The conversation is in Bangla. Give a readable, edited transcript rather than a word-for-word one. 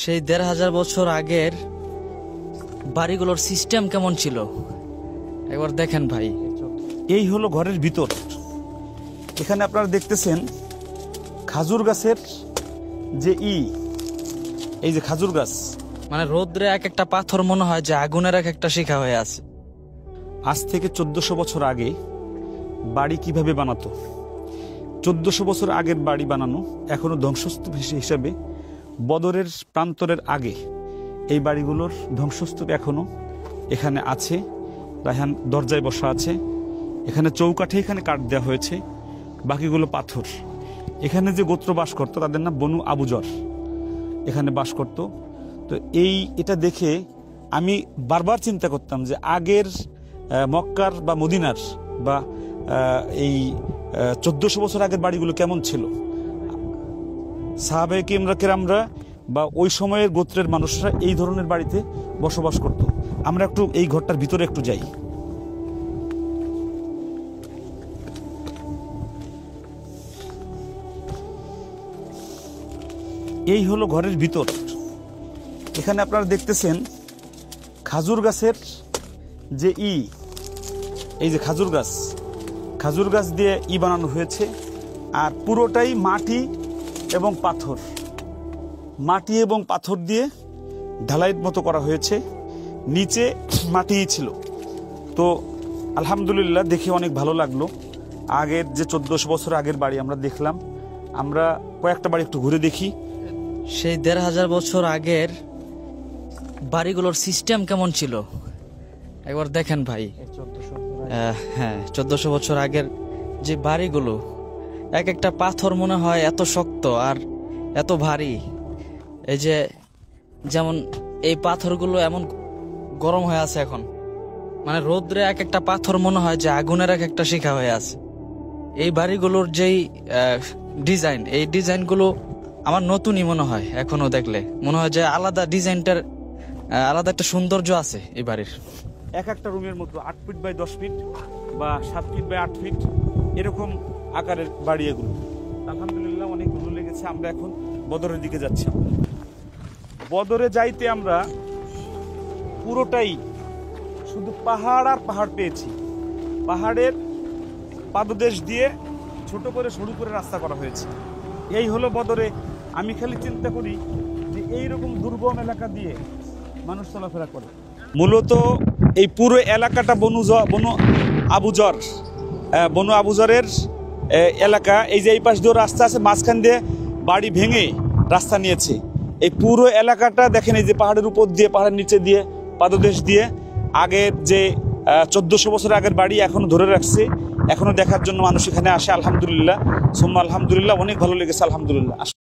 সেই ১,৫০০ বছর আগের বাড়িগুলোর সিস্টেম কেমন ছিল একবার দেখেন ভাই। এই হলো ঘরের ভিতর। এখানে আপনারা দেখতেছেন খাজুর গাছের যে এই যে খাজুর গাছ, মানে রোদ্রে এক একটা পাথর মনে হয় যে আগুনের এক একটা শিখা হয়ে আছে। আজ থেকে ১৪০০ বছর আগে বাড়ি কিভাবে বানাতো, ১৪০০ বছর আগের বাড়ি বানানো এখনো ধ্বংসস্তূপ হিসাবে বদরের প্রান্তরের আগে এই বাড়িগুলোর ধ্বংসস্তূপ এখনো এখানে আছে। রায়হান দরজায় বসা আছে, এখানে চৌকাঠে এখানে কাঠ দেওয়া হয়েছে, বাকিগুলো পাথর। এখানে যে গোত্র বাস করতো তাদের নাম বনু আবুজর, এখানে বাস করত। তো এটা দেখে আমি বারবার চিন্তা করতাম যে আগের মক্কার বা মদিনার বা এই ১৪০০ বছর আগের বাড়িগুলো কেমন ছিল। সাহাবায়ে কেরামরা বা ওই সময়ের গোত্রের মানুষরা এই ধরনের বাড়িতে বসবাস করত। আমরা একটু এই ঘরটার ভিতরে একটু যাই। এই হলো ঘরের ভিতর। এখানে আপনারা দেখতেছেন খাজুর গাছের যে এই যে খাজুর গাছ দিয়ে বানানো হয়েছে। আর পুরোটাই মাটি এবং পাথর দিয়ে ঢালাইয়ের মতো করা হয়েছে, নিচে মাটিই ছিল। তো আলহামদুলিল্লাহ দেখে অনেক ভালো লাগলো। আগের যে ১৪০০ বছর আগের বাড়ি আমরা দেখলাম, আমরা কয়েকটা বাড়ি একটু ঘুরে দেখি। সেই ১,৫০০ বছর আগের বাড়িগুলোর সিস্টেম কেমন ছিল একবার দেখেন ভাই। হ্যাঁ, ১৪০০ বছর আগের যে বাড়িগুলো, এক একটা পাথর মনে হয় এত শক্ত আর এত ভারী। এই যে যেমন এই পাথরগুলো এমন গরম হয়ে আছে এখন, মানে রোদ্রে এক একটা পাথর মনে হয় যে আগুনের এক একটা শিখা হয়ে আছে। এই বাড়িগুলোর যেই ডিজাইন, এই ডিজাইনগুলো আমার নতুনই মনে হয়। এখনো দেখলে মনে হয় যে আলাদা ডিজাইনটার আলাদা একটা সৌন্দর্য আছে এই বাড়ির। এক একটা রুমের মতো ৮ ফিট বাই ১০ ফিট বা ৭ ফিট বাই ৮ ফিট এরকম আকারের বাড়ি এগুলো। আলহামদুলিল্লাহ অনেক ভালো লেগেছে। আমরা এখন বদরের দিকে যাচ্ছি। বদরে যাইতে আমরা পুরোটাই শুধু পাহাড় আর পাহাড় পেয়েছি। পাহাড়ের পাদদেশ দিয়ে ছোট করে সরু করে রাস্তা করা হয়েছে। এই হলো বদরে। আমি খালি চিন্তা করি যে এইরকম দুর্গম এলাকা দিয়ে মানুষ চলাফেরা করে। মূলত এই পুরো এলাকাটা বনু আবুজরের এলাকা। এই যে এই পাশ দিয়ে রাস্তা আছে, মাঝখান দিয়ে বাড়ি ভেঙে রাস্তা নিয়েছে। এই পুরো এলাকাটা দেখেন, এই যে পাহাড়ের উপর দিয়ে, পাহাড়ের নিচে দিয়ে, পাদদেশ দিয়ে আগের যে ১৪০০ বছর আগের বাড়ি এখনো ধরে রাখছে। এখনো দেখার জন্য মানুষ এখানে আসে। আলহামদুলিল্লাহ, সুম্মা আলহামদুলিল্লাহ, অনেক ভালো লেগেছে আলহামদুলিল্লাহ।